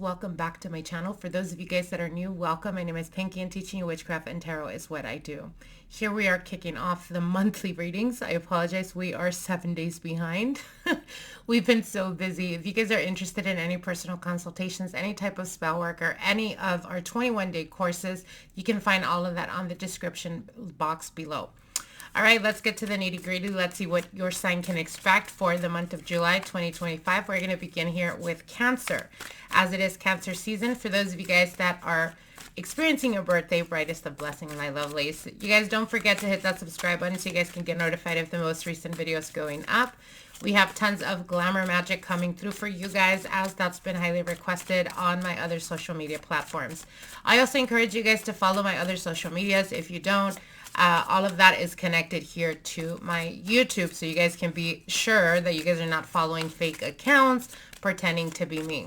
Welcome back to my channel. For those of you guys that are new, welcome. My name is Pinky and teaching you witchcraft and tarot is what I do. Here we are kicking off the monthly readings. I apologize, we are 7 days behind. We've been so busy. If you guys are interested in any personal consultations, any type of spell work, or any of our 21-day courses, you can find all of that on the description box below. All right, let's get to the nitty gritty. Let's see what your sign can expect for the month of July 2025. We're going to begin here with Cancer, as it is Cancer season. For those of you guys that are experiencing your birthday, brightest of blessings, my lovelies. You guys don't forget to hit that subscribe button so you guys can get notified of the most recent videos going up. We have tons of glamour magic coming through for you guys, as that's been highly requested on my other social media platforms. I also encourage you guys to follow my other social medias. If you don't, all of that is connected here to my YouTube, so you guys can be sure that you guys are not following fake accounts pretending to be me.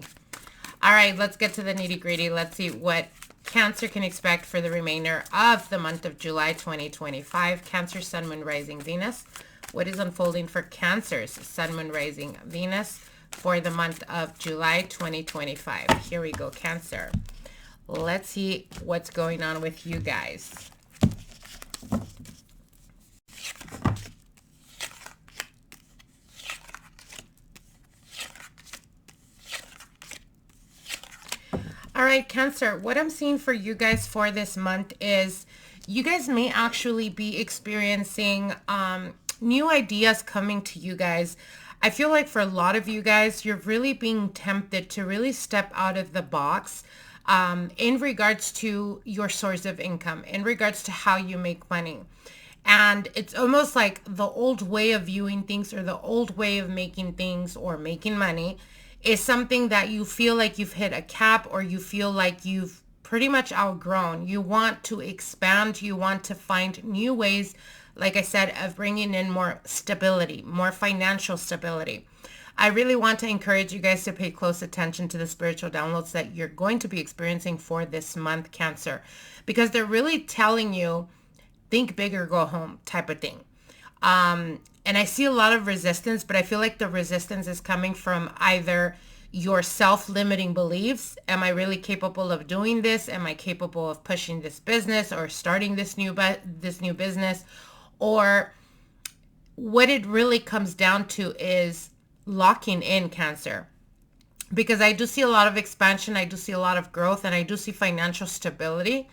All right, let's get to the nitty gritty. Let's see what Cancer can expect for the remainder of the month of July 2025. Cancer, Sun, Moon, Rising, Venus. What is unfolding for Cancer's Sun, Moon, Rising, Venus for the month of July 2025? Here we go, Cancer. Let's see what's going on with you guys. All right, Cancer, what I'm seeing for you guys for this month is you guys may actually be experiencing new ideas coming to you guys. I feel like for a lot of you guys, you're really being tempted to really step out of the box in regards to your source of income, in regards to how you make money. And it's almost like the old way of viewing things, or the old way of making things or making money, is something that you feel like you've hit a cap, or you feel like you've pretty much outgrown. You want to expand. You want to find new ways, like I said, of bringing in more stability, more financial stability. I really want to encourage you guys to pay close attention to the spiritual downloads that you're going to be experiencing for this month, Cancer, because they're really telling you, think bigger, go home type of thing. And I see a lot of resistance, but I feel like the resistance is coming from either your self-limiting beliefs. Am I really capable of doing this? Am I capable of pushing this business or starting this new business? Or what it really comes down to is locking in, Cancer. Because I do see a lot of expansion, I do see a lot of growth, and I do see financial stability.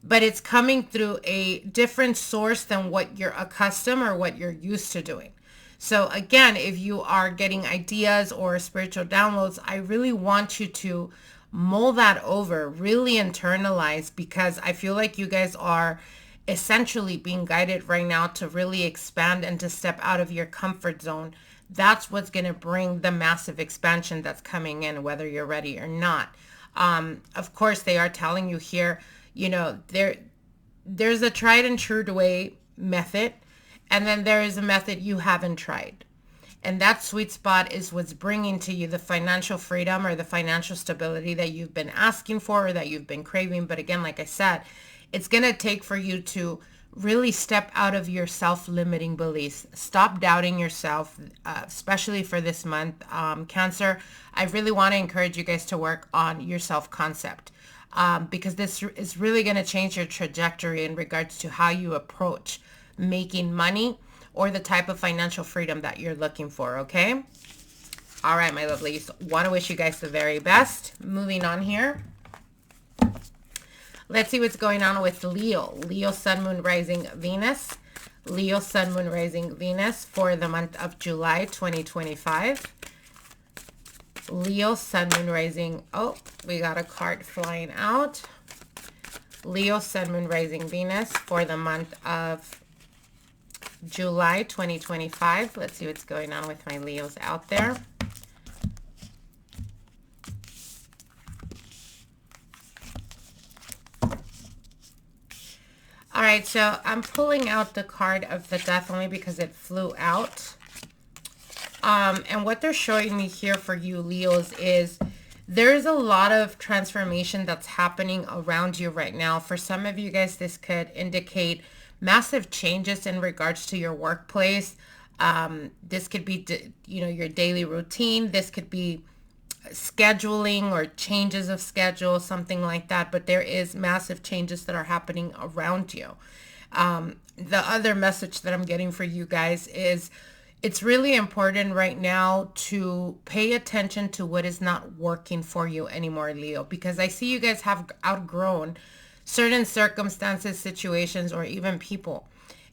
But it's coming through a different source than what you're accustomed or what you're used to doing. So again, if you are getting ideas or spiritual downloads, I really want you to mull that over, really internalize, because I feel like you guys are essentially being guided right now to really expand and to step out of your comfort zone. That's what's going to bring the massive expansion that's coming in, whether you're ready or not. Of course, they are telling you here, you know, there's a tried and true way method, and then there is a method you haven't tried. And that sweet spot is what's bringing to you the financial freedom or the financial stability that you've been asking for or that you've been craving. But again, like I said, it's going to take for you to really step out of your self-limiting beliefs. Stop doubting yourself, especially for this month. Cancer, I really want to encourage you guys to work on your self-concept. Because this is really going to change your trajectory in regards to how you approach making money or the type of financial freedom that you're looking for, okay? All right, my lovelies. Want to wish you guys the very best. Moving on here. Let's see what's going on with Leo. Leo, Sun, Moon, Rising, Venus. Leo, Sun, Moon, Rising, Venus for the month of July 2025. Leo, Sun, Moon, Rising. Oh, we got a card flying out. Leo, Sun, Moon, Rising, Venus for the month of July 2025. Let's see what's going on with my Leos out there. All right, so I'm pulling out the card of the Death only because it flew out. And what they're showing me here for you, Leos, is there's a lot of transformation that's happening around you right now. For some of you guys, this could indicate massive changes in regards to your workplace. This could be, you know, your daily routine. This could be scheduling or changes of schedule, something like that, but there is massive changes that are happening around you. The other message that I'm getting for you guys is it's really important right now to pay attention to what is not working for you anymore, Leo, because I see you guys have outgrown certain circumstances, situations, or even people.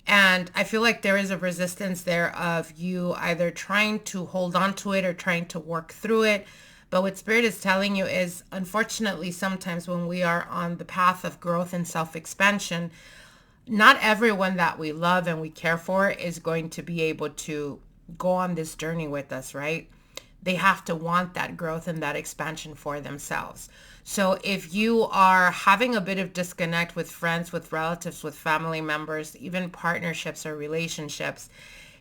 And I feel like there is a resistance there of you either trying to hold on to it or trying to work through it. But what Spirit is telling you is, unfortunately, sometimes when we are on the path of growth and self-expansion, not everyone that we love and we care for is going to be able to go on this journey with us, right? They have to want that growth and that expansion for themselves. So if you are having a bit of disconnect with friends, with relatives, with family members, even partnerships or relationships,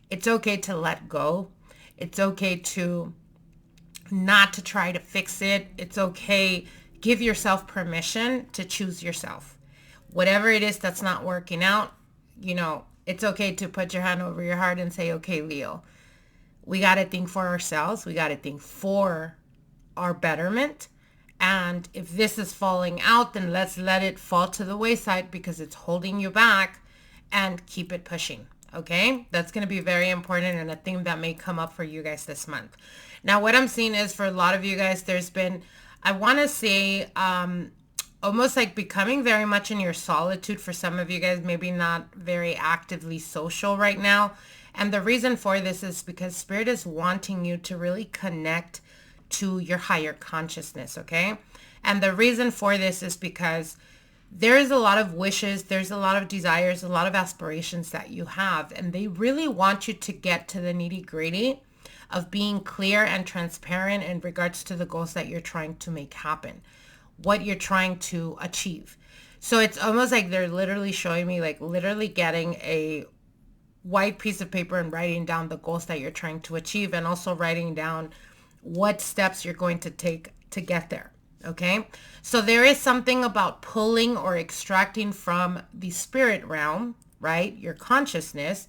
it's okay to let go. It's okay to not to try to fix it. It's okay. Give yourself permission to choose yourself. Whatever it is that's not working out, you know, it's okay to put your hand over your heart and say, okay, Leo, we got to think for ourselves. We got to think for our betterment. And if this is falling out, then let's let it fall to the wayside because it's holding you back, and keep it pushing. Okay, that's going to be very important and a theme that may come up for you guys this month. Now, what I'm seeing is for a lot of you guys, there's been, I want to say, almost like becoming very much in your solitude. For some of you guys, maybe not very actively social right now. And the reason for this is because Spirit is wanting you to really connect to your higher consciousness, okay? And the reason for this is because there is a lot of wishes, there's a lot of desires, a lot of aspirations that you have, and they really want you to get to the nitty-gritty of being clear and transparent in regards to the goals that you're trying to make happen, what you're trying to achieve. So it's almost like they're literally showing me, like literally getting a white piece of paper and writing down the goals that you're trying to achieve, and also writing down what steps you're going to take to get there. Okay, so there is something about pulling or extracting from the spirit realm, right, your consciousness,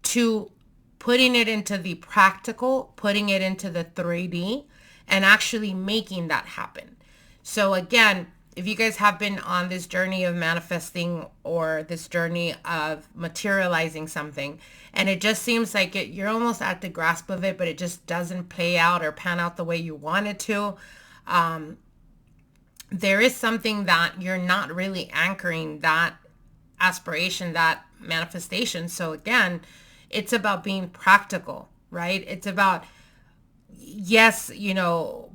to putting it into the practical, putting it into the 3D, and actually making that happen. So again, if you guys have been on this journey of manifesting or this journey of materializing something, and it just seems like you're almost at the grasp of it, but it just doesn't play out or pan out the way you want it to, there is something that you're not really anchoring that aspiration, that manifestation. So again, it's about being practical, right? It's about, yes, you know,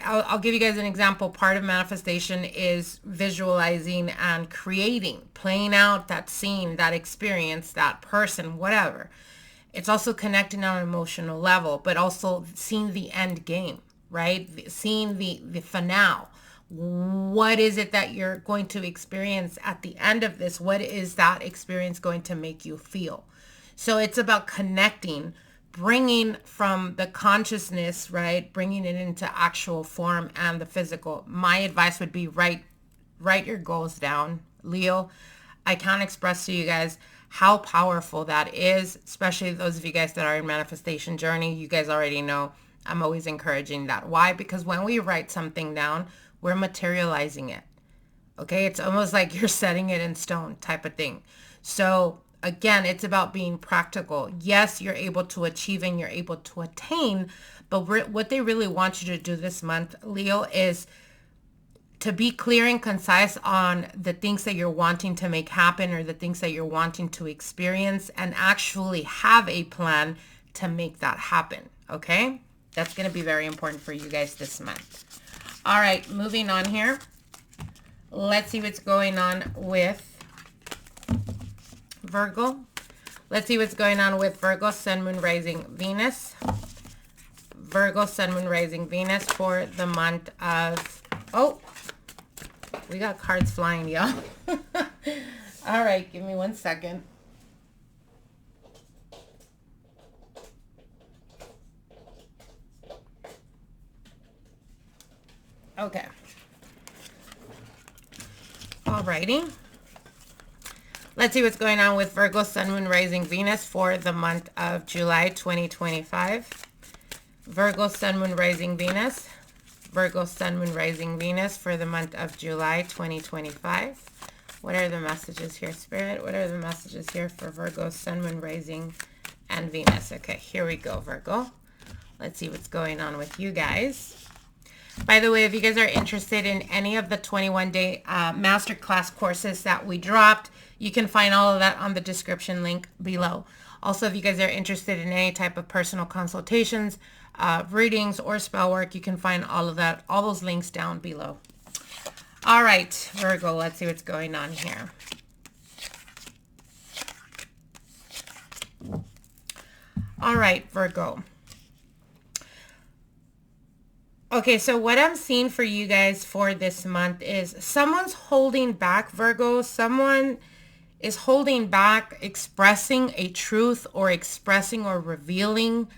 I'll give you guys an example. Part of manifestation is visualizing and creating, playing out that scene, that experience, that person, whatever. It's also connecting on an emotional level, but also seeing the end game, right? Seeing the finale. What is it that you're going to experience at the end of this? What is that experience going to make you feel? So it's about connecting, bringing from the consciousness, right? Bringing it into actual form and the physical. My advice would be write your goals down, Leo. I can't express to you guys how powerful that is, especially those of you guys that are in manifestation journey. You guys already know I'm always encouraging that. Why? Because when we write something down, we're materializing it. Okay, it's almost like you're setting it in stone type of thing. So again, it's about being practical. Yes, you're able to achieve and you're able to attain, but what they really want you to do this month, Leo, is to be clear and concise on the things that you're wanting to make happen or the things that you're wanting to experience, and actually have a plan to make that happen. Okay, that's going to be very important for you guys this month. All right, moving on here. Let's see what's going on with Virgo. Let's see what's going on with Virgo, Sun, Moon, Rising, Venus. Virgo, Sun, Moon, Rising, Venus for the month of... Oh, we got cards flying, y'all. All right, give me 1 second. Okay. Alrighty. Let's see what's going on with Virgo, Sun, Moon, Rising, Venus for the month of July 2025. Virgo, Sun, Moon, Rising, Venus. Virgo, Sun, Moon, Rising, Venus for the month of July 2025. What are the messages here, Spirit? What are the messages here for Virgo, Sun, Moon, Rising, and Venus? Okay, here we go, Virgo. Let's see what's going on with you guys. By the way, if you guys are interested in any of the 21-day masterclass courses that we dropped, you can find all of that on the description link below. Also, if you guys are interested in any type of personal consultations, readings, or spell work, you can find all of that, all those links down below. All right, Virgo, let's see what's going on here. All right, Virgo. Okay, so what I'm seeing for you guys for this month is someone's holding back, Virgo. Someone is holding back expressing a truth or expressing or revealing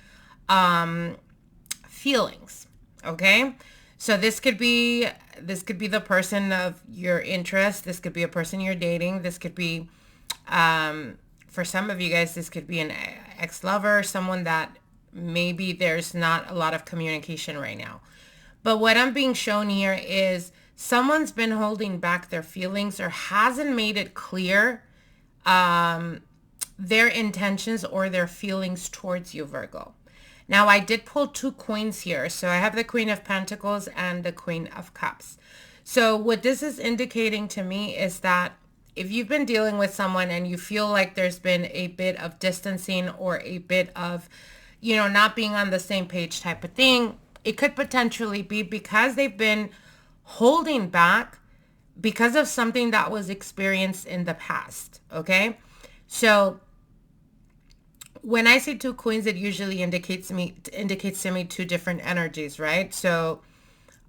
feelings, okay? So this could be the person of your interest. This could be a person you're dating. This could be, for some of you guys, this could be an ex-lover, someone that maybe there's not a lot of communication right now. But what I'm being shown here is someone's been holding back their feelings or hasn't made it clear their intentions or their feelings towards you, Virgo. Now, I did pull 2 queens here. So I have the Queen of Pentacles and the Queen of Cups. So what this is indicating to me is that if you've been dealing with someone and you feel like there's been a bit of distancing or a bit of, you know, not being on the same page type of thing, it could potentially be because they've been holding back because of something that was experienced in the past, okay? So when I say 2 queens, it usually indicates to me 2 different energies, right? So,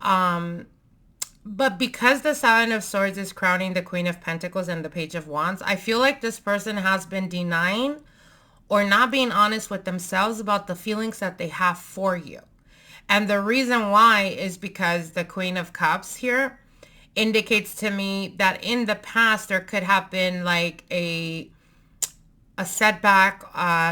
but because the 7 of Swords is crowning the Queen of Pentacles and the Page of Wands, I feel like this person has been denying or not being honest with themselves about the feelings that they have for you. And the reason why is because the Queen of Cups here indicates to me that in the past there could have been like a setback,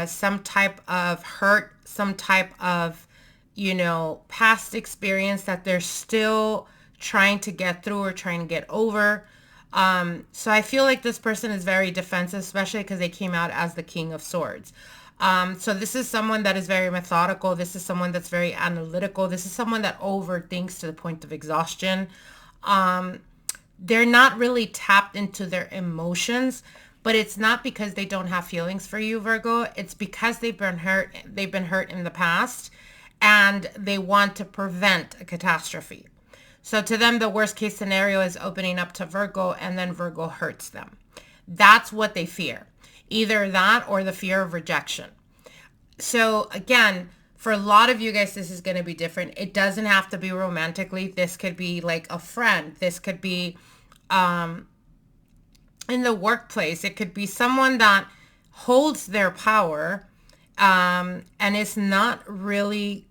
some type of hurt, some type of, you know, past experience that they're still trying to get through or trying to get over. So I feel like this person is very defensive, especially because they came out as the King of Swords. So this is someone that is very methodical. This is someone that's very analytical. This is someone that overthinks to the point of exhaustion. They're not really tapped into their emotions. But it's not because they don't have feelings for you, Virgo. It's because they've been hurt in the past and they want to prevent a catastrophe. So to them, the worst case scenario is opening up to Virgo and then Virgo hurts them. That's what they fear. Either that or the fear of rejection. So again, for a lot of you guys, this is going to be different. It doesn't have to be romantically. This could be like a friend. This could be in the workplace. It could be someone that holds their power and it's not really,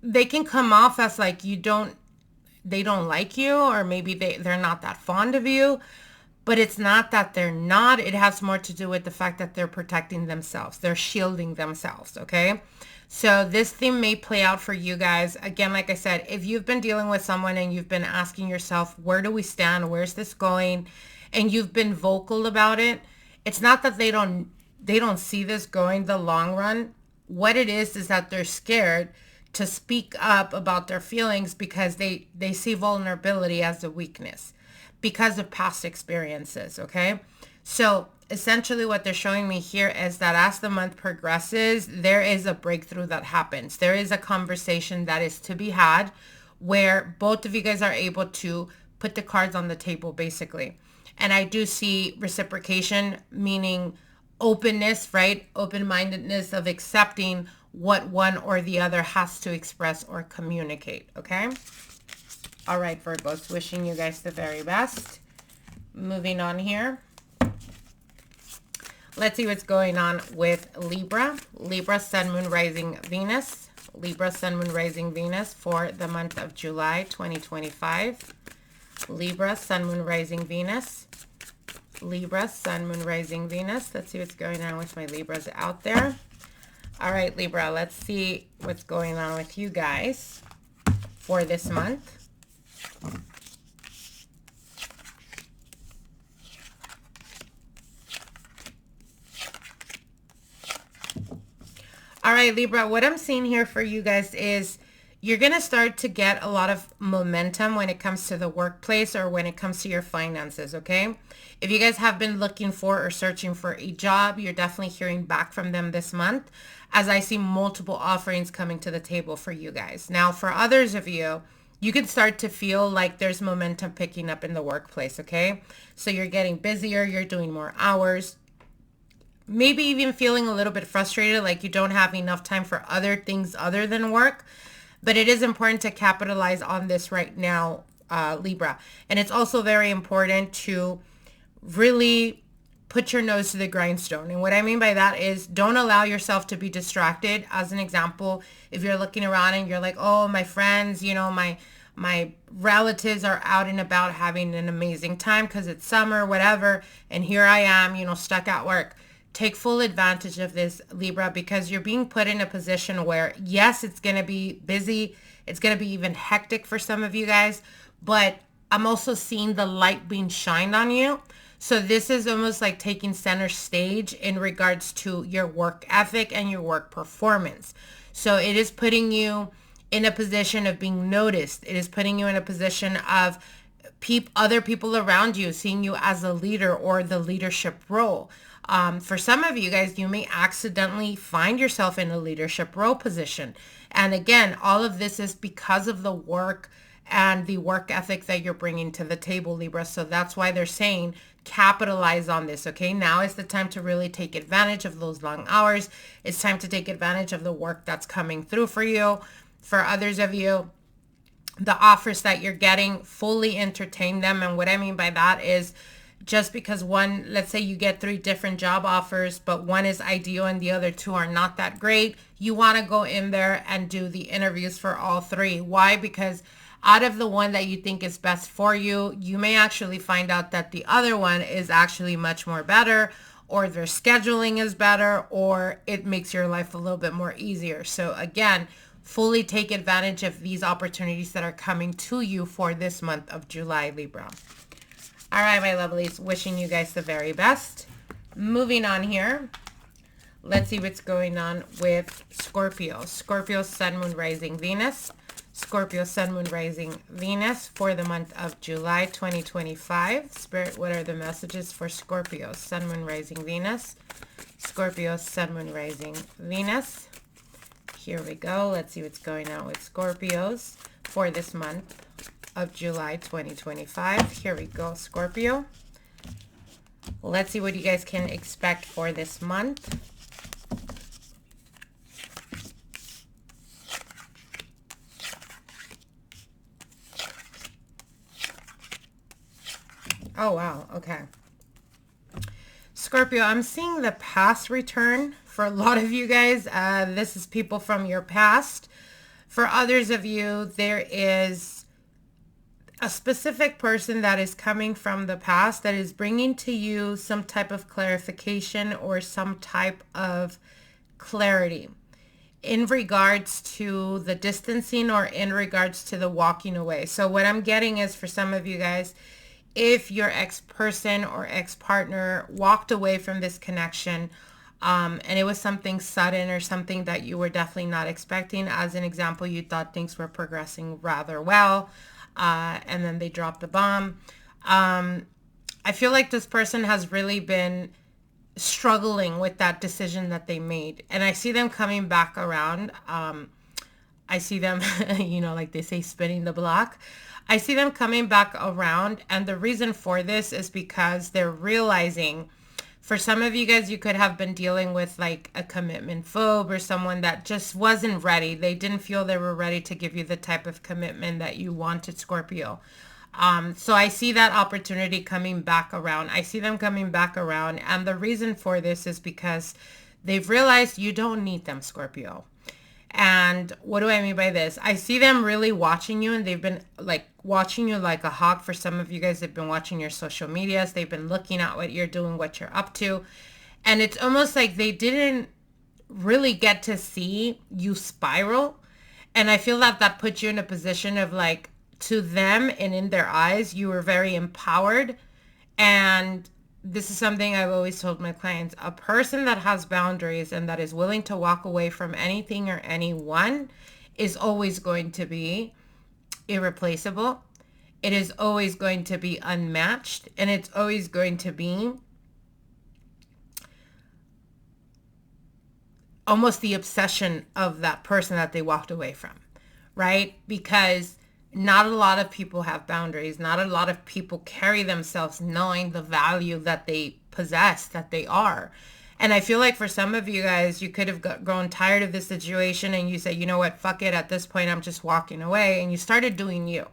they can come off as like they don't like you, or maybe they're not that fond of you, but it's not that they're not. It has more to do with the fact that they're protecting themselves. They're shielding themselves, okay? So this theme may play out for you guys. Again, like I said, if you've been dealing with someone and you've been asking yourself, where do we stand? Where's this going? And you've been vocal about it. It's not that they don't see this going the long run. What it is that they're scared to speak up about their feelings because they see vulnerability as a weakness because of past experiences, okay? So essentially what they're showing me here is that as the month progresses, there is a breakthrough that happens. There is a conversation that is to be had where both of you guys are able to put the cards on the table, basically. And I do see reciprocation, meaning openness, right? Open-mindedness of accepting what one or the other has to express or communicate, okay? All right, Virgos, wishing you guys the very best. Moving on here. Let's see what's going on with Libra. Libra, Sun, Moon, Rising, Venus. Libra, Sun, Moon, Rising, Venus for the month of July 2025. Libra, Sun, Moon, Rising, Venus. Libra, Sun, Moon, Rising, Venus. Let's see what's going on with my Libras out there. All right, Libra, let's see what's going on with you guys for this month. All right, Libra, what I'm seeing here for you guys is you're going to start to get a lot of momentum when it comes to the workplace or when it comes to your finances, okay? If you guys have been looking for or searching for a job, you're definitely hearing back from them this month, as I see multiple offerings coming to the table for you guys. Now, for others of you, you can start to feel like there's momentum picking up in the workplace, okay? So you're getting busier, you're doing more hours, maybe even feeling a little bit frustrated, like you don't have enough time for other things other than work. But it is important to capitalize on this right now, Libra. And it's also very important to really put your nose to the grindstone. And what I mean by that is don't allow yourself to be distracted. As an example, if you're looking around and you're like, oh, my friends, you know, my relatives are out and about having an amazing time because it's summer, whatever. And here I am, you know, stuck at work. Take full advantage of this, Libra, because you're being put in a position where, yes, it's going to be busy. It's going to be even hectic for some of you guys, but I'm also seeing the light being shined on you. So this is almost like taking center stage in regards to your work ethic and your work performance. So it is putting you in a position of being noticed. It is putting you in a position of other people around you seeing you as a leader or the leadership role. For some of you guys, you may accidentally find yourself in a leadership role position. And again, all of this is because of the work and the work ethic that you're bringing to the table, Libra. So that's why they're saying capitalize on this, okay? Now is the time to really take advantage of those long hours. It's time to take advantage of the work that's coming through for you. For others of you, the offers that you're getting, fully entertain them. And what I mean by that is, just because one, let's say you get 3 different job offers, but one is ideal and the other 2 are not that great, you want to go in there and do the interviews for all 3. Why? Because out of the one that you think is best for you, you may actually find out that the other one is actually much more better, or their scheduling is better, or it makes your life a little bit more easier. So again, fully take advantage of these opportunities that are coming to you for this month of July, Libra. All right, my lovelies, wishing you guys the very best. Moving on here, let's see what's going on with Scorpio. Scorpio, Sun, Moon, Rising, Venus. Scorpio, Sun, Moon, Rising, Venus for the month of July 2025. Spirit, what are the messages for Scorpio, Sun, Moon, Rising, Venus? Scorpio, Sun, Moon, Rising, Venus. Here we go. Let's see what's going on with Scorpios for this month of July 2025. Here we go, Scorpio. Let's see what you guys can expect for this month. Oh, wow. Okay. Scorpio, I'm seeing the past return for a lot of you guys. This is people from your past. For others of you, there is a specific person that is coming from the past that is bringing to you some type of clarification or some type of clarity in regards to the distancing or in regards to the walking away. So what I'm getting is, for some of you guys, if your ex-person or ex-partner walked away from this connection, and it was something sudden or something that you were definitely not expecting. As an example, you thought things were progressing rather well, and then they dropped the bomb. I feel like this person has really been struggling with that decision that they made. And I see them coming back around. I see them, you know, like they say, spinning the block. I see them coming back around. And the reason for this is because they're realizing, for some of you guys, you could have been dealing with like a commitment phobe or someone that just wasn't ready. They didn't feel they were ready to give you the type of commitment that you wanted, Scorpio. So I see that opportunity coming back around. I see them coming back around. And the reason for this is because they've realized you don't need them, Scorpio. And what do I mean by this? I see them really watching you, and they've been like watching you like a hawk. For some of you guys, they've been watching your social medias. They've been looking at what you're doing, what you're up to. And it's almost like they didn't really get to see you spiral. And I feel that that puts you in a position of like to them and in their eyes, you were very empowered. And this is something I've always told my clients. A person that has boundaries and that is willing to walk away from anything or anyone is always going to be irreplaceable. It is always going to be unmatched, and it's always going to be almost the obsession of that person that they walked away from, right? Because not a lot of people have boundaries. Not a lot of people carry themselves knowing the value that they possess, that they are. And I feel like for some of you guys, you could have grown tired of this situation and you say, you know what, fuck it. At this point, I'm just walking away. And you started doing you.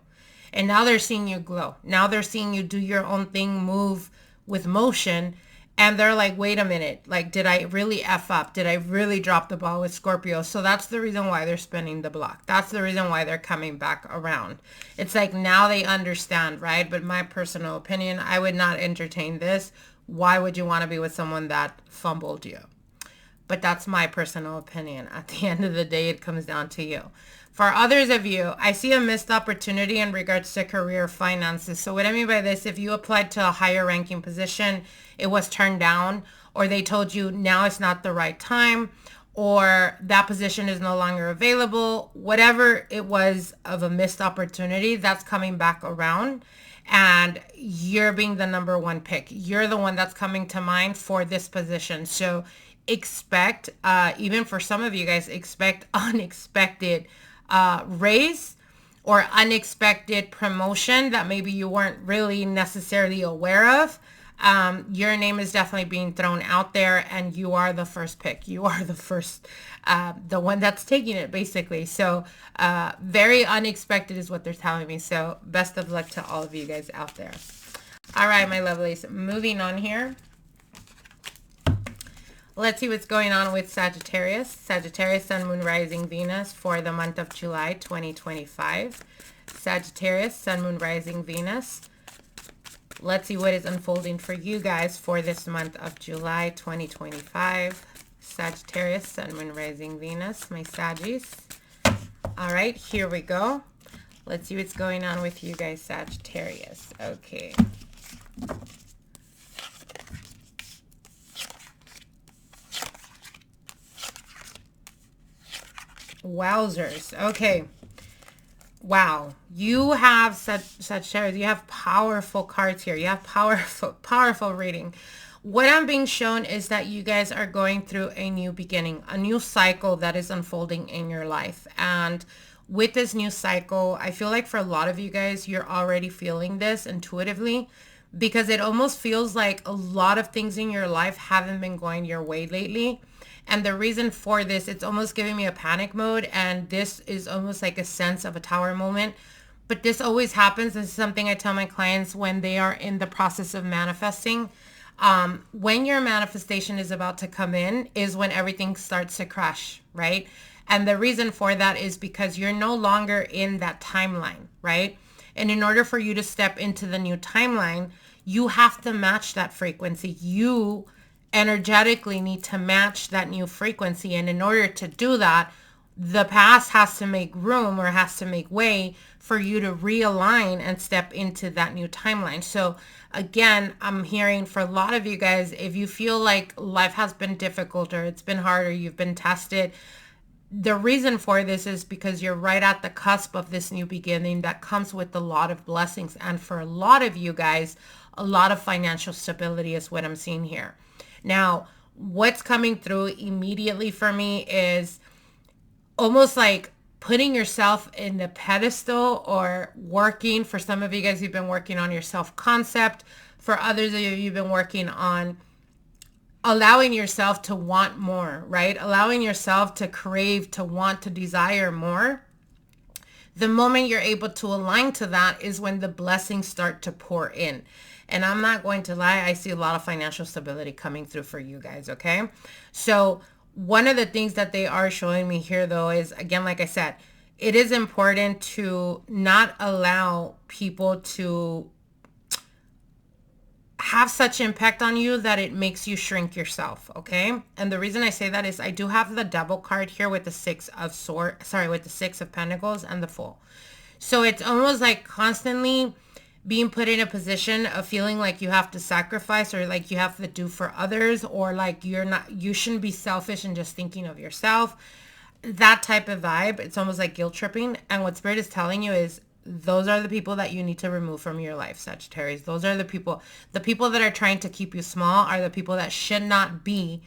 And now they're seeing you glow. Now they're seeing you do your own thing, move with motion. And they're like, wait a minute, like, did I really F up? Did I really drop the ball with Scorpio? So that's the reason why they're spinning the block. That's the reason why they're coming back around. It's like now they understand, right? But my personal opinion, I would not entertain this. Why would you want to be with someone that fumbled you? But that's my personal opinion. At the end of the day, it comes down to you. For others of you, I see a missed opportunity in regards to career finances. So what I mean by this, if you applied to a higher ranking position, it was turned down, or they told you now it's not the right time, or that position is no longer available, whatever it was of a missed opportunity, that's coming back around. And you're being the number one pick. You're the one that's coming to mind for this position. So expect, even for some of you guys, expect unexpected raise or unexpected promotion that maybe you weren't really necessarily aware of. Your name is definitely being thrown out there, and you are the first pick. You are the first, the one that's taking it, basically. So very unexpected is what they're telling me. So best of luck to all of you guys out there. All right, my lovelies, moving on here. Let's see what's going on with Sagittarius. Sagittarius, Sun, Moon, Rising, Venus for the month of July 2025. Sagittarius, Sun, Moon, Rising, Venus. Let's see what is unfolding for you guys for this month of July 2025. Sagittarius, Sun, Moon, Rising, Venus, my Saggies. All right, here we go. Let's see what's going on with you guys, Sagittarius. Okay. Wowzers. Okay. Wow. You have Sagittarius. You have powerful cards here. You have powerful reading. What I'm being shown is that you guys are going through a new beginning, a new cycle that is unfolding in your life. And with this new cycle, I feel like for a lot of you guys, you're already feeling this intuitively, because it almost feels like a lot of things in your life haven't been going your way lately. And the reason for this, it's almost giving me a panic mode. And this is almost like a sense of a tower moment. But this always happens. This is something I tell my clients when they are in the process of manifesting. When your manifestation is about to come in is when everything starts to crash, right? And the reason for that is because you're no longer in that timeline, right? And in order for you to step into the new timeline, you have to match that frequency. You energetically need to match that new frequency. And in order to do that, the past has to make room or has to make way for you to realign and step into that new timeline. So again, I'm hearing for a lot of you guys, if you feel like life has been difficult or it's been hard or you've been tested, the reason for this is because you're right at the cusp of this new beginning that comes with a lot of blessings. And for a lot of you guys, a lot of financial stability is what I'm seeing here. Now, what's coming through immediately for me is almost like putting yourself in the pedestal or working. For some of you guys, you've been working on your self-concept. For others of you, you've been working on allowing yourself to want more, right? Allowing yourself to crave, to want, to desire more. The moment you're able to align to that is when the blessings start to pour in. And I'm not going to lie, I see a lot of financial stability coming through for you guys, okay? So one of the things that they are showing me here, though, is, again, like I said, it is important to not allow people to have such impact on you that it makes you shrink yourself, okay? And the reason I say that is I do have the Devil card here with the Six of Pentacles and the Fool. So it's almost like constantly being put in a position of feeling like you have to sacrifice, or like you have to do for others, or like you shouldn't be selfish and just thinking of yourself. That type of vibe. It's almost like guilt tripping. And what Spirit is telling you is those are the people that you need to remove from your life, Sagittarius. Those are the people that are trying to keep you small are the people that should not be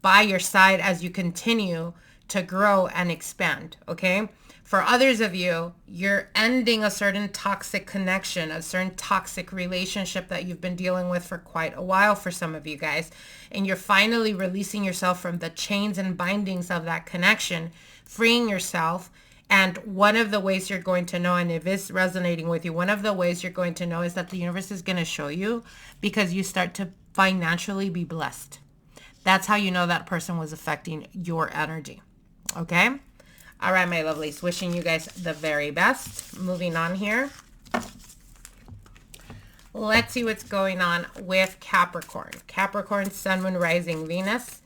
by your side as you continue to grow and expand. Okay. For others of you, you're ending a certain toxic connection, a certain toxic relationship that you've been dealing with for quite a while for some of you guys. And you're finally releasing yourself from the chains and bindings of that connection, freeing yourself. And one of the ways you're going to know, and if it's resonating with you, one of the ways you're going to know is that the universe is going to show you, because you start to financially be blessed. That's how you know that person was affecting your energy. Okay? All right, my lovelies. Wishing you guys the very best. Moving on here. Let's see what's going on with Capricorn. Capricorn, Sun, Moon, Rising, Venus.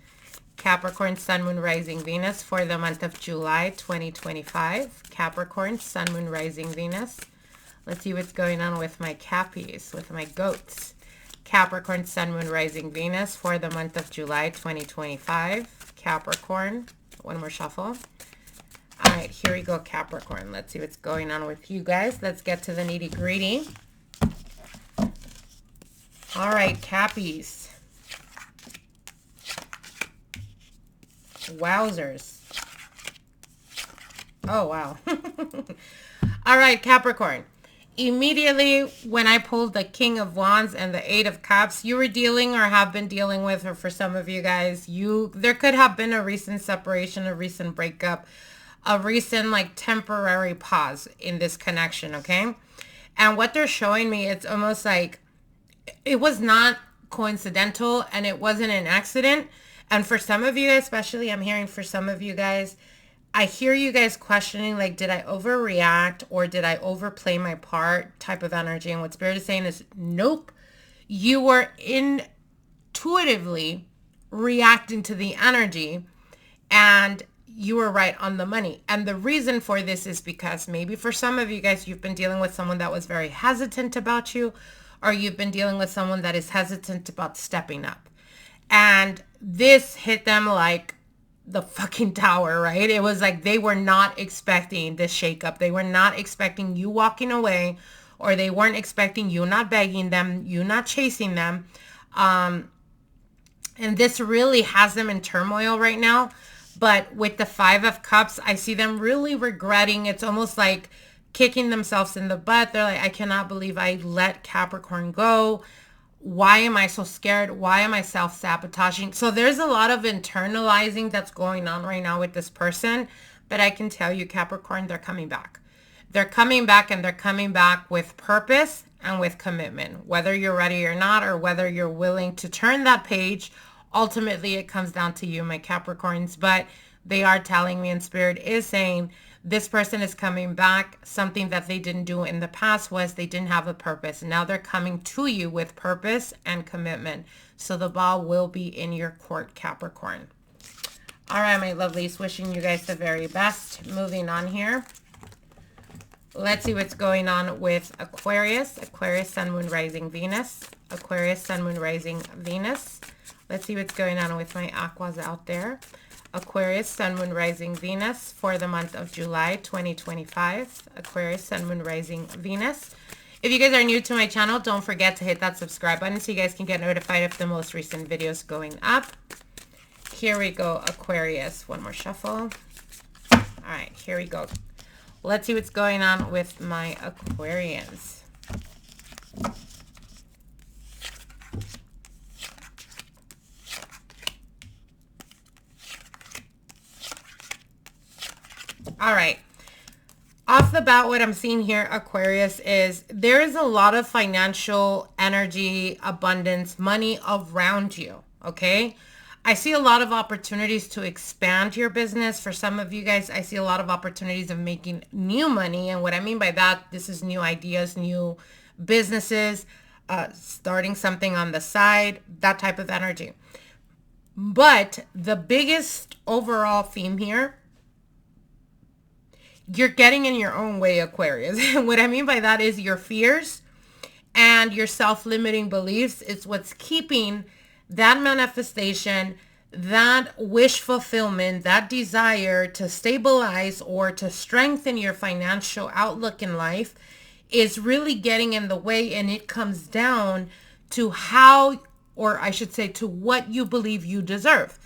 Capricorn, Sun, Moon, Rising, Venus for the month of July 2025. Capricorn, Sun, Moon, Rising, Venus. Let's see what's going on with my Cappies, with my goats. Capricorn, Sun, Moon, Rising, Venus for the month of July 2025. Capricorn. One more shuffle. All right, here we go, Capricorn. Let's see what's going on with you guys. Let's get to the nitty-gritty. All right, Cappies. Wowzers. Oh, wow. All right, Capricorn. Immediately when I pulled the King of Wands and the Eight of Cups, you were dealing or have been dealing with, or for some of you guys, there could have been a recent separation, a recent breakup, a recent like temporary pause in this connection, okay? And what they're showing me, it's almost like it was not coincidental and it wasn't an accident. And for some of you, especially, I'm hearing for some of you guys, I hear you guys questioning, like, did I overreact or did I overplay my part type of energy? And what Spirit is saying is, nope. You were intuitively reacting to the energy and you were right on the money. And the reason for this is because maybe for some of you guys, you've been dealing with someone that was very hesitant about you, or you've been dealing with someone that is hesitant about stepping up. And this hit them like the fucking tower, right? It was like they were not expecting this shakeup. They were not expecting you walking away, or they weren't expecting you not begging them, you not chasing them. And this really has them in turmoil right now. But with the Five of Cups, I see them really regretting. It's almost like kicking themselves in the butt. They're like, I cannot believe I let Capricorn go. Why am I so scared? Why am I self-sabotaging? So there's a lot of internalizing that's going on right now with this person. But I can tell you, Capricorn, they're coming back. They're coming back, and they're coming back with purpose and with commitment. Whether you're ready or not, or whether you're willing to turn that page, ultimately it comes down to you, my Capricorns. But they are telling me, and Spirit is saying, this person is coming back. Something that they didn't do in the past was they didn't have a purpose. Now they're coming to you with purpose and commitment. So the ball will be in your court, Capricorn. All right, my lovelies, wishing you guys the very best. Moving on here. Let's see what's going on with Aquarius. Aquarius, Sun, Moon, Rising, Venus. Aquarius, Sun, Moon, Rising, Venus. Let's see what's going on with my Aquas out there. Aquarius, Sun, Moon, Rising, Venus for the month of July 2025. Aquarius, Sun, Moon, Rising, Venus. If you guys are new to my channel, don't forget to hit that subscribe button so you guys can get notified of the most recent videos going up. Here we go, Aquarius. One more shuffle. All right, here we go. Let's see what's going on with my Aquarians. All right. Off the bat, what I'm seeing here, Aquarius, is there is a lot of financial energy, abundance, money around you, okay? I see a lot of opportunities to expand your business. For some of you guys, I see a lot of opportunities of making new money. And what I mean by that, this is new ideas, new businesses, starting something on the side, that type of energy. But the biggest overall theme here, you're getting in your own way, Aquarius. And what I mean by that is your fears and your self-limiting beliefs is what's keeping that manifestation, that wish fulfillment, that desire to stabilize or to strengthen your financial outlook in life is really getting in the way. And it comes down to how, or I should say, to what you believe you deserve.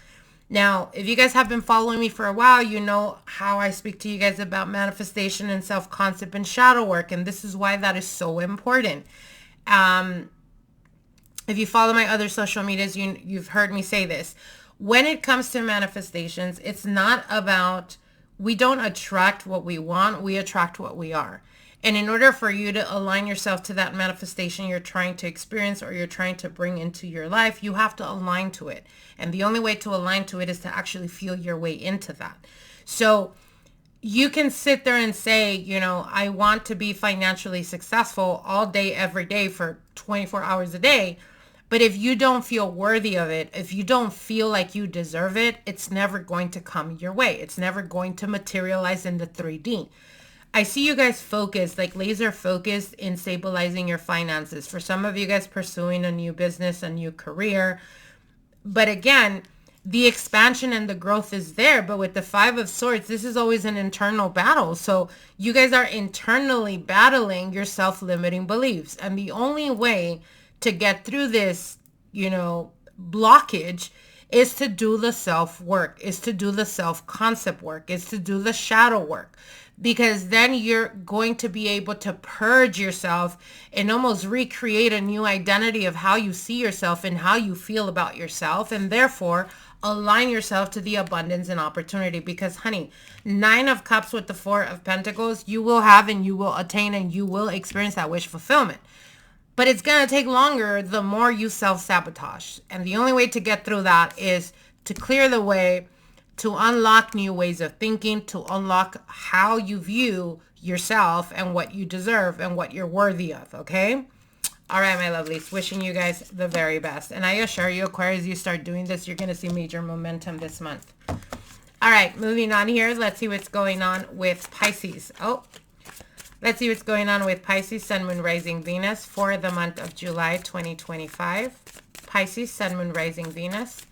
Now, if you guys have been following me for a while, you know how I speak to you guys about manifestation and self-concept and shadow work. And this is why that is so important. If you follow my other social medias, you've heard me say this. When it comes to manifestations, it's not about, we don't attract what we want, we attract what we are. And in order for you to align yourself to that manifestation you're trying to experience or you're trying to bring into your life, you have to align to it. And the only way to align to it is to actually feel your way into that. So you can sit there and say, you know, I want to be financially successful all day, every day for 24 hours a day. But if you don't feel worthy of it, if you don't feel like you deserve it, it's never going to come your way. It's never going to materialize in the 3D. I see you guys focused, like laser focused in stabilizing your finances. For some of you guys pursuing a new business, a new career. But again, the expansion and the growth is there. But with the 5 of Swords, this is always an internal battle. So you guys are internally battling your self-limiting beliefs. And the only way to get through this, you know, blockage is to do the self-work, is to do the self-concept work, is to do the shadow work. Because then you're going to be able to purge yourself and almost recreate a new identity of how you see yourself and how you feel about yourself. And therefore, align yourself to the abundance and opportunity. Because, honey, 9 of Cups with the 4 of Pentacles, you will have and you will attain and you will experience that wish fulfillment. But it's going to take longer the more you self-sabotage. And the only way to get through that is to clear the way, to unlock new ways of thinking, to unlock how you view yourself and what you deserve and what you're worthy of, okay? All right, my lovelies, wishing you guys the very best. And I assure you, Aquarius, you start doing this, you're going to see major momentum this month. All right, moving on here. Let's see what's going on with Pisces. Let's see what's going on with Pisces, Sun, Moon, Rising, Venus for the month of July 2025. Pisces, Sun, Moon, Rising, Venus.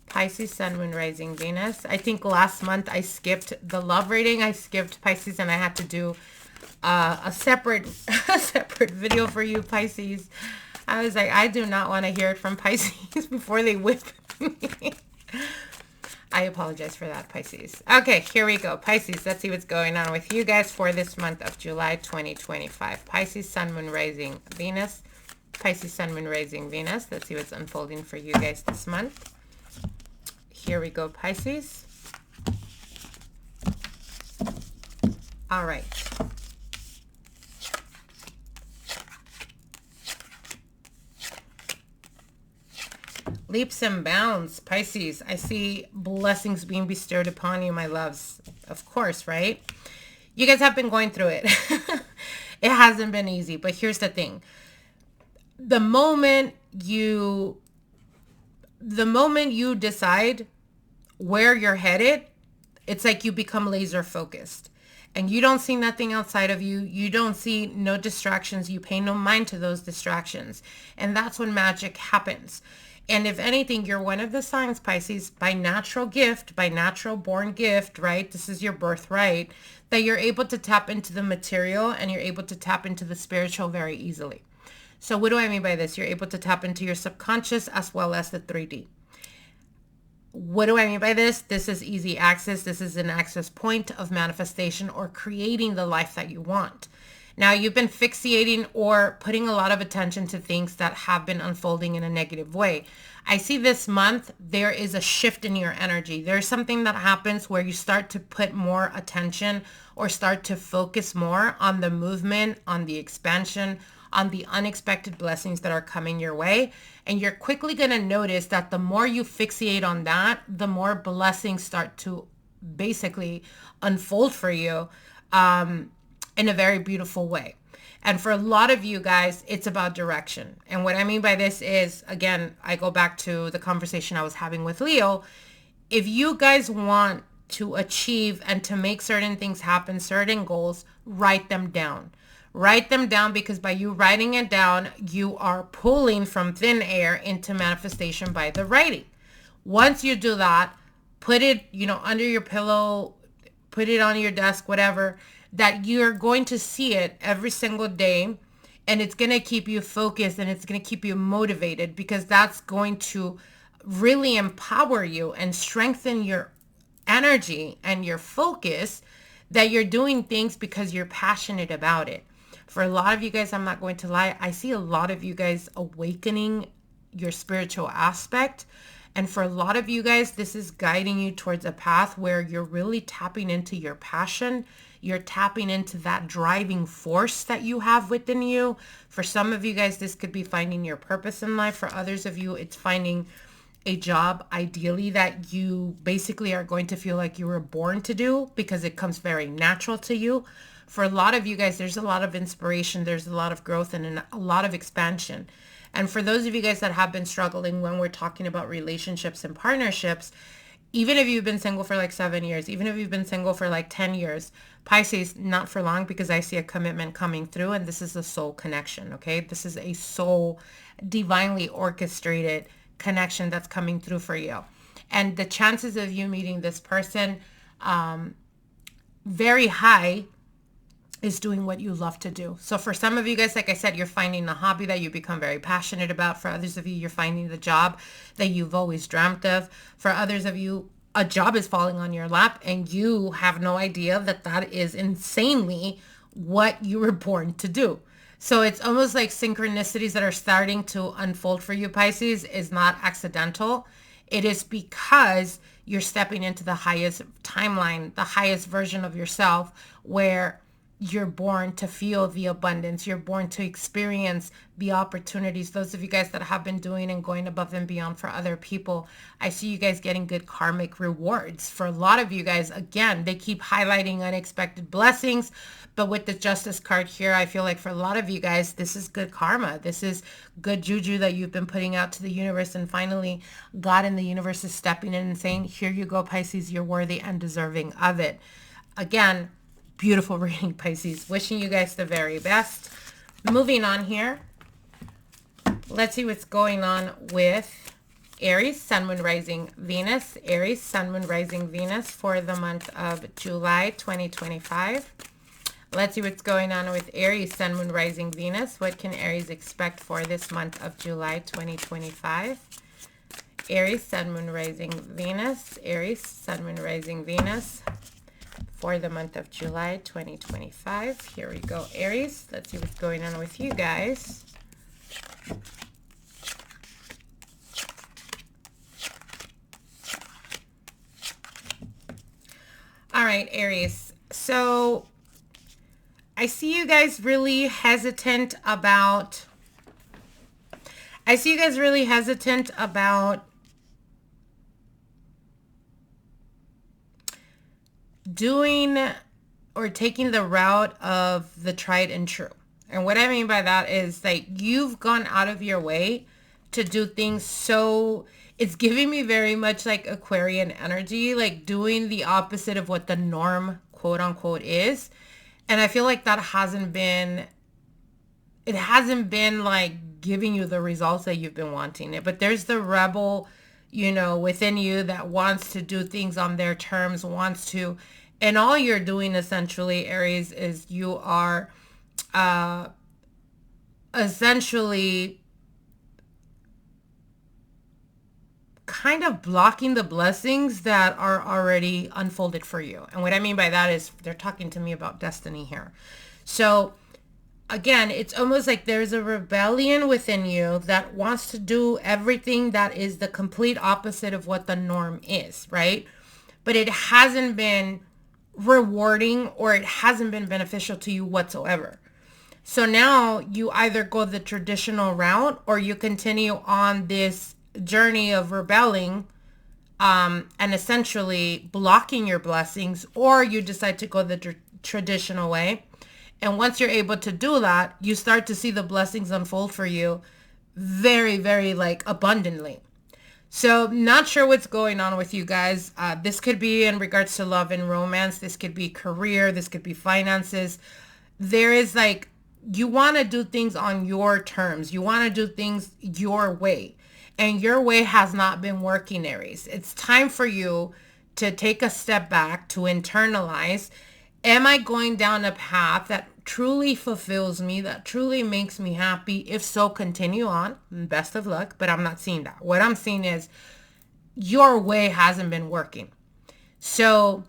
Pisces, Sun, Moon, Rising, Venus. I think last month I skipped the love reading. I skipped Pisces and I had to do a separate video for you, Pisces. I was like, I do not want to hear it from Pisces before they whip me. I apologize for that, Pisces. Okay, here we go. Pisces, let's see what's going on with you guys for this month of July 2025. Pisces, Sun, Moon, Rising, Venus. Pisces, Sun, Moon, Rising, Venus. Let's see what's unfolding for you guys this month. Here we go, Pisces. All right. Leaps and bounds, Pisces. I see blessings being bestowed upon you, my loves. Of course, right? You guys have been going through it. It hasn't been easy, but here's the thing. The moment you decide where you're headed, it's like you become laser focused and you don't see nothing outside of you. You don't see no distractions. You pay no mind to those distractions. And that's when magic happens. And if anything, you're one of the signs, Pisces, by natural gift, by natural born gift, right? This is your birthright, that you're able to tap into the material and you're able to tap into the spiritual very easily. So what do I mean by this? You're able to tap into your subconscious as well as the 3D. What do I mean by this? This is easy access. This is an access point of manifestation or creating the life that you want. Now, you've been fixating or putting a lot of attention to things that have been unfolding in a negative way. I see this month, there is a shift in your energy. There's something that happens where you start to put more attention or start to focus more on the movement, on the expansion, on the unexpected blessings that are coming your way. And you're quickly going to notice that the more you fixate on that, the more blessings start to basically unfold for you in a very beautiful way. And for a lot of you guys, it's about direction. And what I mean by this is, again, I go back to the conversation I was having with Leo. If you guys want to achieve and to make certain things happen, certain goals, write them down. Write them down, because by you writing it down, you are pulling from thin air into manifestation by the writing. Once you do that, put it, under your pillow, put it on your desk, whatever, that you're going to see it every single day, and it's going to keep you focused and it's going to keep you motivated, because that's going to really empower you and strengthen your energy and your focus, that you're doing things because you're passionate about it. For a lot of you guys, I'm not going to lie, I see a lot of you guys awakening your spiritual aspect. And for a lot of you guys, this is guiding you towards a path where you're really tapping into your passion. You're tapping into that driving force that you have within you. For some of you guys, this could be finding your purpose in life. For others of you, it's finding a job, ideally, that you basically are going to feel like you were born to do, because it comes very natural to you. For a lot of you guys, there's a lot of inspiration, there's a lot of growth, and a lot of expansion. And for those of you guys that have been struggling when we're talking about relationships and partnerships, even if you've been single for like 7 years, even if you've been single for like 10 years, Pisces, not for long, because I see a commitment coming through, and this is a soul connection, okay? This is a soul, divinely orchestrated connection that's coming through for you. And the chances of you meeting this person, very high, is doing what you love to do. So for some of you guys, like I said, you're finding a hobby that you become very passionate about. For others of you, you're finding the job that you've always dreamt of. For others of you, a job is falling on your lap and you have no idea that that is insanely what you were born to do. So it's almost like synchronicities that are starting to unfold for you, Pisces, is not accidental. It is because you're stepping into the highest timeline, the highest version of yourself, where you're born to feel the abundance. You're born to experience the opportunities. Those of you guys that have been doing and going above and beyond for other people, I see you guys getting good karmic rewards. For a lot of you guys, again, they keep highlighting unexpected blessings. But with the Justice card here, I feel like for a lot of you guys, this is good karma. This is good juju that you've been putting out to the universe. And finally, God and the universe is stepping in and saying, here you go, Pisces, you're worthy and deserving of it. Again, beautiful reading, Pisces. Wishing you guys the very best. Moving on here. Let's see what's going on with Aries, Sun, Moon, Rising, Venus. Aries, Sun, Moon, Rising, Venus for the month of July 2025. Let's see what's going on with Aries, Sun, Moon, Rising, Venus. What can Aries expect for this month of July 2025? Aries, Sun, Moon, Rising, Venus. Aries, Sun, Moon, Rising, Venus for the month of July 2025. Here we go, Aries. Let's see what's going on with you guys. All right, Aries. So I see you guys really hesitant about doing or taking the route of the tried and true. And what I mean by that is like you've gone out of your way to do things, so it's giving me very much like Aquarian energy, like doing the opposite of what the norm, quote unquote, is. And I feel like that hasn't been like giving you the results that you've been wanting it. But there's the rebel, within you that wants to do things on their terms, and all you're doing essentially, Aries, is you are essentially kind of blocking the blessings that are already unfolded for you. And what I mean by that is they're talking to me about destiny here. So again, it's almost like there's a rebellion within you that wants to do everything that is the complete opposite of what the norm is, right? But it hasn't been rewarding or it hasn't been beneficial to you whatsoever. So now you either go the traditional route or you continue on this journey of rebelling and essentially blocking your blessings, or you decide to go the traditional way. And once you're able to do that, you start to see the blessings unfold for you very, very like abundantly. So not sure what's going on with you guys. This could be in regards to love and romance. This could be career. This could be finances. There is like, you want to do things on your terms. You want to do things your way. And your way has not been working, Aries. It's time for you to take a step back, to internalize. Am I going down a path that truly fulfills me, that truly makes me happy? If so, continue on. Best of luck, but I'm not seeing that. What I'm seeing is your way hasn't been working. So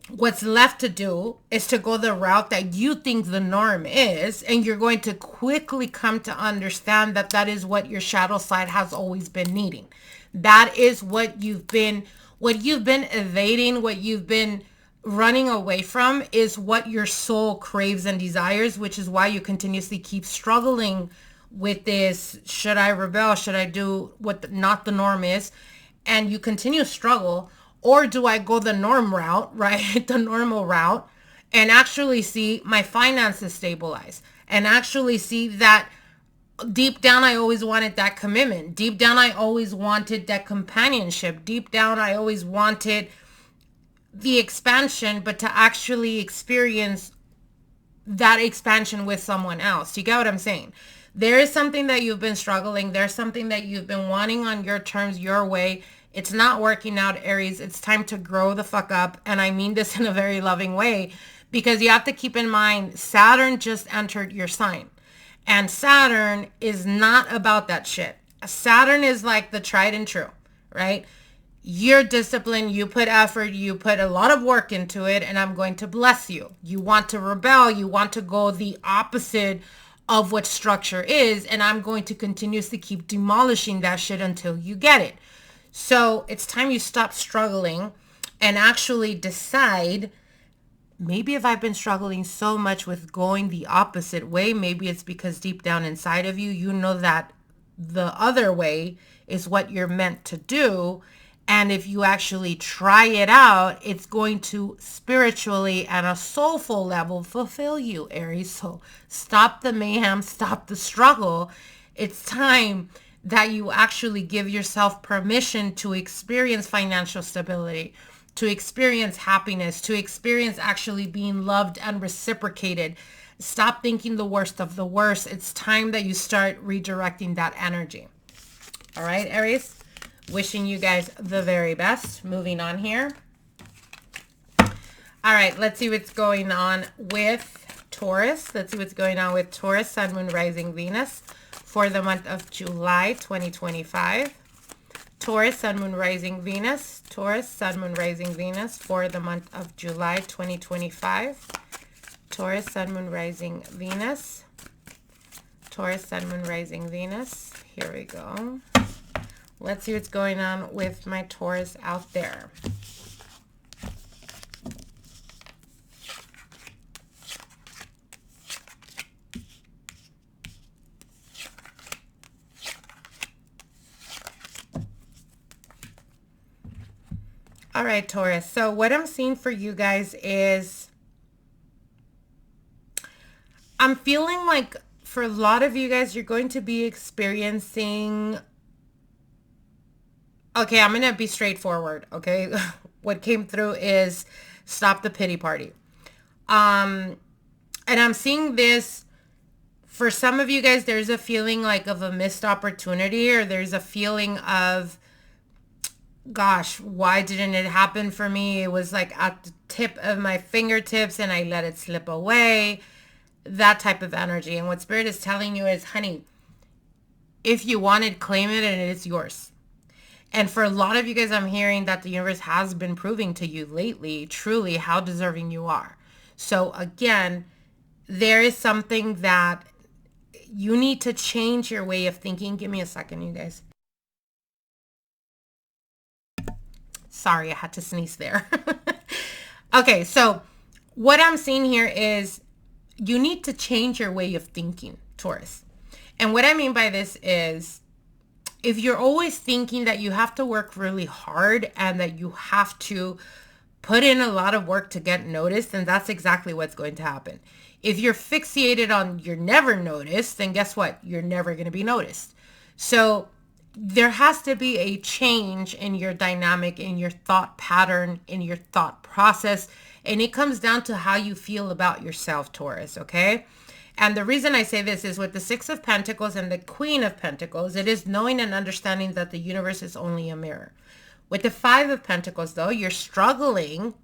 what's left to do is to go the route that you think the norm is, and you're going to quickly come to understand that that is what your shadow side has always been needing. That is what you've been evading, what you've been running away from, is what your soul craves and desires, which is why you continuously keep struggling with this. Should I rebel? Should I do what not the norm is? And you continue to struggle. Or do I go the norm route, right? The normal route, and actually see my finances stabilize, and actually see that deep down, I always wanted that commitment. Deep down, I always wanted that companionship. Deep down, I always wanted the expansion, but to actually experience that expansion with someone else. You get what I'm saying? There is something that you've been struggling. There's something that you've been wanting on your terms, your way. It's not working out, Aries. It's time to grow the fuck up. And I mean this in a very loving way, because you have to keep in mind, Saturn just entered your sign. And Saturn is not about that shit. Saturn is like the tried and true, right? You're disciplined, you put effort, you put a lot of work into it, and I'm going to bless you. You want to rebel, you want to go the opposite of what structure is, and I'm going to continuously keep demolishing that shit until you get it. So it's time you stop struggling and actually decide, maybe if I've been struggling so much with going the opposite way, maybe it's because deep down inside of you, you know that the other way is what you're meant to do. And if you actually try it out, it's going to spiritually and a soulful level fulfill you, Aries. So stop the mayhem, stop the struggle. It's time that you actually give yourself permission to experience financial stability, to experience happiness, to experience actually being loved and reciprocated. Stop thinking the worst of the worst. It's time that you start redirecting that energy. All right, Aries? Wishing you guys the very best. Moving on here. All right, let's see what's going on with Taurus. Let's see what's going on with Taurus, Sun, Moon, Rising, Venus for the month of July 2025. Taurus, Sun, Moon, Rising, Venus. Taurus, Sun, Moon, Rising, Venus for the month of July 2025. Taurus, Sun, Moon, Rising, Venus. Taurus, Sun, Moon, Rising, Venus. Here we go. Let's see what's going on with my Taurus out there. All right, Taurus. So what I'm seeing for you guys is, I'm feeling like for a lot of you guys, you're going to be experiencing... Okay, I'm going to be straightforward, okay? What came through is stop the pity party. And I'm seeing this, for some of you guys, there's a feeling like of a missed opportunity, or there's a feeling of, gosh, why didn't it happen for me? It was like at the tip of my fingertips and I let it slip away. That type of energy. And what Spirit is telling you is, honey, if you want it, claim it, and it's yours. And for a lot of you guys, I'm hearing that the universe has been proving to you lately, truly, how deserving you are. So again, there is something that you need to change your way of thinking. Give me a second, you guys. Sorry, I had to sneeze there. Okay, so what I'm seeing here is you need to change your way of thinking, Taurus. And what I mean by this is, if you're always thinking that you have to work really hard and that you have to put in a lot of work to get noticed, then that's exactly what's going to happen. If you're fixated on you're never noticed, then guess what? You're never going to be noticed. So there has to be a change in your dynamic, in your thought pattern, in your thought process. And it comes down to how you feel about yourself, Taurus, okay? And the reason I say this is with the Six of Pentacles and the Queen of Pentacles, it is knowing and understanding that the universe is only a mirror. With the Five of Pentacles, though, you're struggling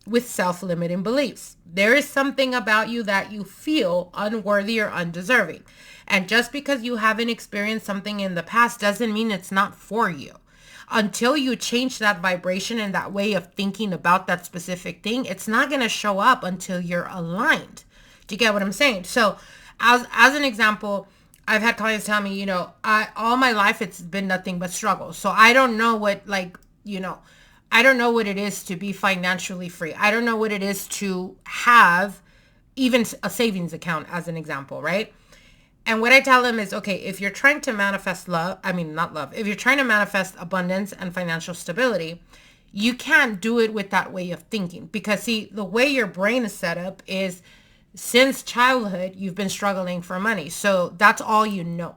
with self-limiting beliefs. There is something about you that you feel unworthy or undeserving. And just because you haven't experienced something in the past doesn't mean it's not for you. Until you change that vibration and that way of thinking about that specific thing, it's not going to show up until you're aligned. Do you get what I'm saying? So as an example, I've had clients tell me, all my life it's been nothing but struggle. So I don't know what, I don't know what it is to be financially free. I don't know what it is to have even a savings account, as an example, right? And what I tell them is, okay, if you're trying to manifest if you're trying to manifest abundance and financial stability, you can't do it with that way of thinking. Because see, the way your brain is set up is since childhood, you've been struggling for money. So that's all you know.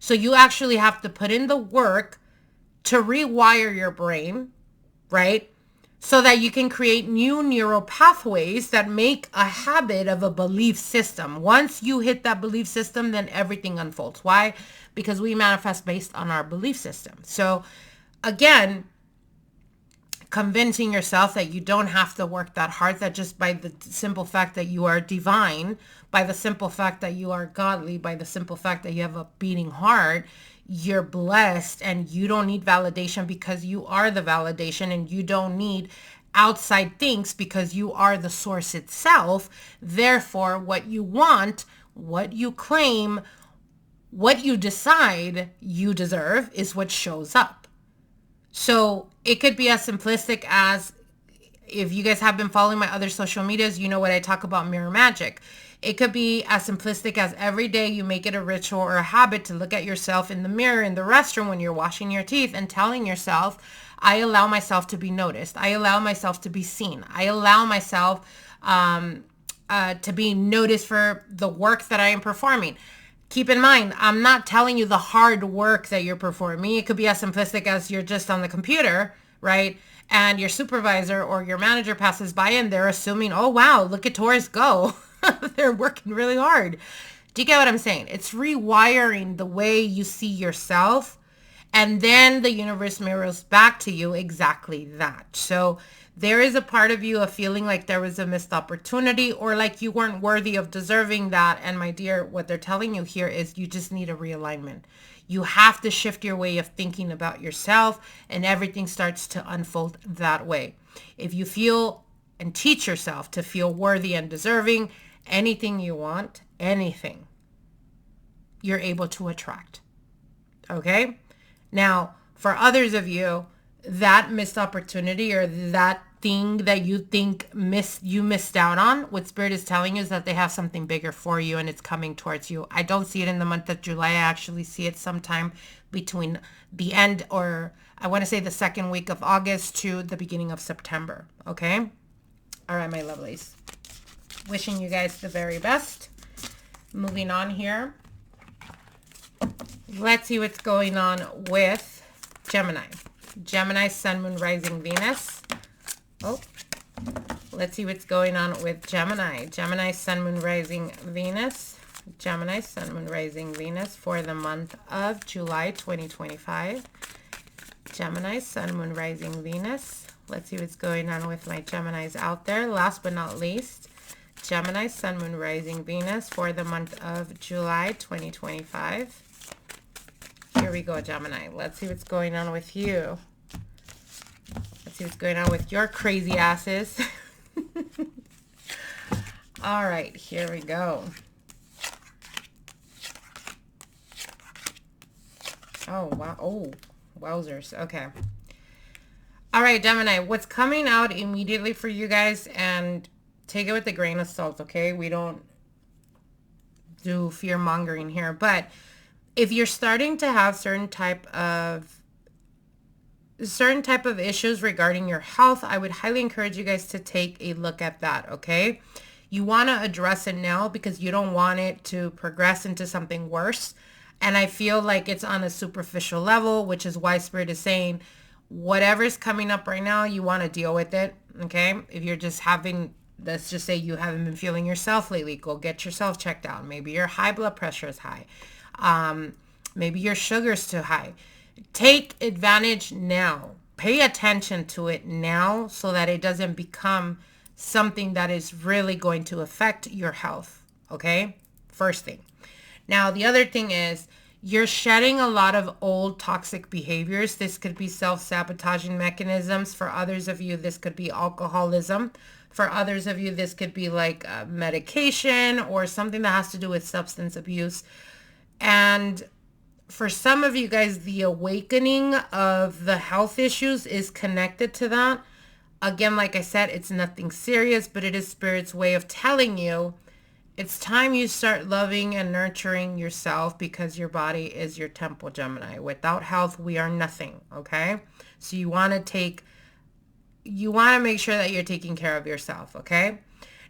So you actually have to put in the work to rewire your brain, right? So that you can create new neural pathways that make a habit of a belief system. Once you hit that belief system, then everything unfolds. Why? Because we manifest based on our belief system. So again, convincing yourself that you don't have to work that hard, that just by the simple fact that you are divine, by the simple fact that you are godly, by the simple fact that you have a beating heart, you're blessed and you don't need validation because you are the validation, and you don't need outside things because you are the source itself. Therefore, what you want, what you claim, what you decide you deserve is what shows up. So it could be as simplistic as, if you guys have been following my other social medias, you know what I talk about, mirror magic. It could be as simplistic as every day you make it a ritual or a habit to look at yourself in the mirror in the restroom when you're washing your teeth and telling yourself, I allow myself to be noticed. I allow myself to be seen. I allow myself to be noticed for the work that I am performing. Keep in mind, I'm not telling you the hard work that you're performing. It could be as simplistic as you're just on the computer, right? And your supervisor or your manager passes by and they're assuming, oh, wow, look at Taurus go. They're working really hard. Do you get what I'm saying? It's rewiring the way you see yourself, and then the universe mirrors back to you exactly that. So there is a part of you of feeling like there was a missed opportunity, or like you weren't worthy of deserving that. And my dear, what they're telling you here is you just need a realignment. You have to shift your way of thinking about yourself, and everything starts to unfold that way. If you feel and teach yourself to feel worthy and deserving, anything you want, anything, you're able to attract. Okay? Now, for others of you, that missed opportunity or that thing that you think you missed out on, what Spirit is telling you is that they have something bigger for you and it's coming towards you. I don't see it in the month of July. I actually see it sometime between the end, or I want to say the second week of August to the beginning of September. Okay? All right, my lovelies. Wishing you guys the very best. Moving on here. Let's see what's going on with Gemini. Gemini, Sun, Moon, Rising, Venus. Oh, let's see what's going on with Gemini. Gemini, Sun, Moon, Rising, Venus. Gemini, Sun, Moon, Rising, Venus for the month of July 2025. Gemini, Sun, Moon, Rising, Venus. Let's see what's going on with my Geminis out there. Last but not least, Gemini, Sun, Moon, Rising, Venus for the month of July 2025. Here we go, Gemini. Let's see what's going on with you. Let's see what's going on with your crazy asses. All right, here we go. Oh, wow. Oh, wowzers. Okay. All right, Gemini, what's coming out immediately for you guys, and take it with a grain of salt, okay? We don't do fear mongering here, but if you're starting to have certain type of issues regarding your health, I would highly encourage you guys to take a look at that, okay? You want to address it now because you don't want it to progress into something worse. And I feel like it's on a superficial level, which is why Spirit is saying, whatever's coming up right now, you want to deal with it. Okay. If you're just having, let's just say you haven't been feeling yourself lately, go get yourself checked out. Maybe your high blood pressure is high. Maybe your sugar's too high. Take advantage now. Pay attention to it now so that it doesn't become something that is really going to affect your health. Okay. First thing. Now, the other thing is you're shedding a lot of old toxic behaviors. This could be self-sabotaging mechanisms. For others of you, this could be alcoholism. For others of you, this could be like medication or something that has to do with substance abuse. And for some of you guys, the awakening of the health issues is connected to that. Again, like I said, it's nothing serious, but it is Spirit's way of telling you it's time you start loving and nurturing yourself, because your body is your temple, Gemini. Without health, we are nothing, okay? So you want to make sure that you're taking care of yourself, okay?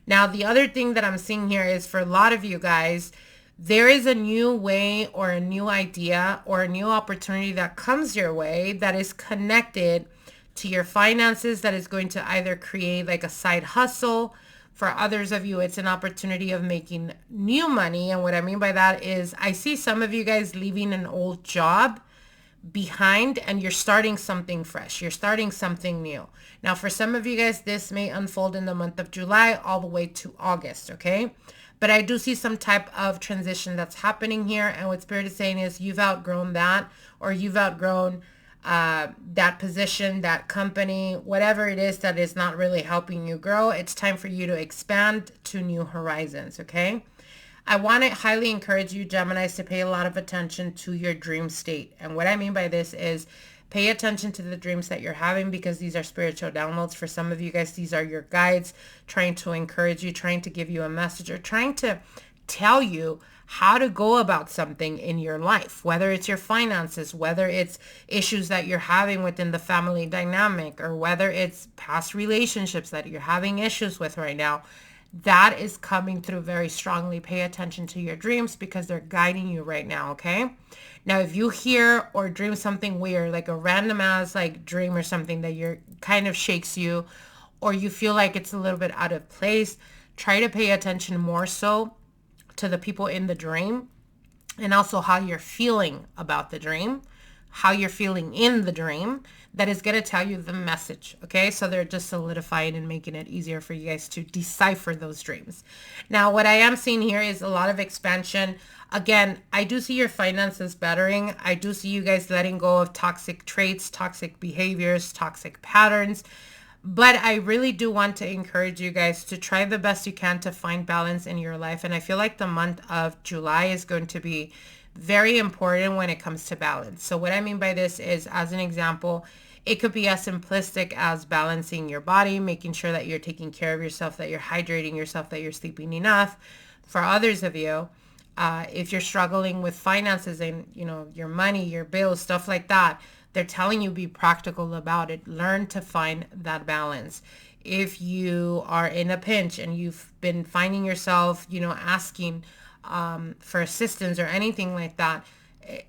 Now, the other thing that I'm seeing here is for a lot of you guys, there is a new way or a new idea or a new opportunity that comes your way that is connected to your finances, that is going to either create like a side hustle. For others of you, it's an opportunity of making new money. And what I mean by that is I see some of you guys leaving an old job behind and you're starting something fresh. You're starting something new. Now, for some of you guys, this may unfold in the month of July all the way to August, okay? But I do see some type of transition that's happening here. And what Spirit is saying is you've outgrown that, or you've outgrown that position, that company, whatever it is that is not really helping you grow. It's time for you to expand to new horizons, okay? I want to highly encourage you, Geminis, to pay a lot of attention to your dream state. And what I mean by this is pay attention to the dreams that you're having, because these are spiritual downloads. For some of you guys, these are your guides trying to encourage you, trying to give you a message, or trying to tell you how to go about something in your life, whether it's your finances, whether it's issues that you're having within the family dynamic, or whether it's past relationships that you're having issues with right now. That is coming through very strongly. Pay attention to your dreams, because they're guiding you right now, okay? Now, if you hear or dream something weird, like a random ass like dream or something that you're kind of shakes you, or you feel like it's a little bit out of place, try to pay attention more so to the people in the dream, and also how you're feeling about the dream, how you're feeling in the dream. That is going to tell you the message, okay? So they're just solidifying and making it easier for you guys to decipher those dreams. Now, what I am seeing here is a lot of expansion. Again, I do see your finances bettering. I do see you guys letting go of toxic traits, toxic behaviors, toxic patterns. But I really do want to encourage you guys to try the best you can to find balance in your life. And I feel like the month of July is going to be very important when it comes to balance. So what I mean by this is, as an example, it could be as simplistic as balancing your body, making sure that you're taking care of yourself, that you're hydrating yourself, that you're sleeping enough. For others of you, if you're struggling with finances and, you know, your money, your bills, stuff like that, they're telling you be practical about it. Learn to find that balance. If you are in a pinch and you've been finding yourself, you know, asking for assistance or anything like that,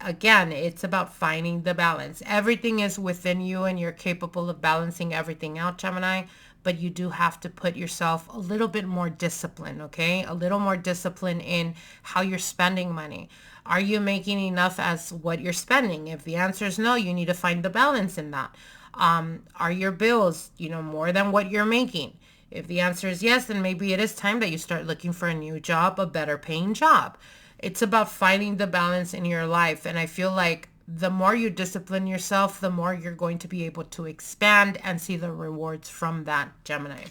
again, it's about finding the balance. Everything is within you and you're capable of balancing everything out, Gemini, but you do have to put yourself a little bit more discipline, okay? A little more discipline in how you're spending money. Are you making enough as what you're spending? If the answer is no, you need to find the balance in that. Are your bills, you know, more than what you're making? If the answer is yes, then maybe it is time that you start looking for a new job, a better paying job. It's about finding the balance in your life. And I feel like the more you discipline yourself, the more you're going to be able to expand and see the rewards from that, Gemini.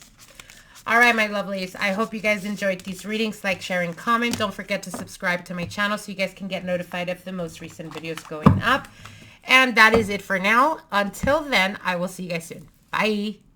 All right, my lovelies. I hope you guys enjoyed these readings. Like, share, and comment. Don't forget to subscribe to my channel so you guys can get notified of the most recent videos going up. And that is it for now. Until then, I will see you guys soon. Bye.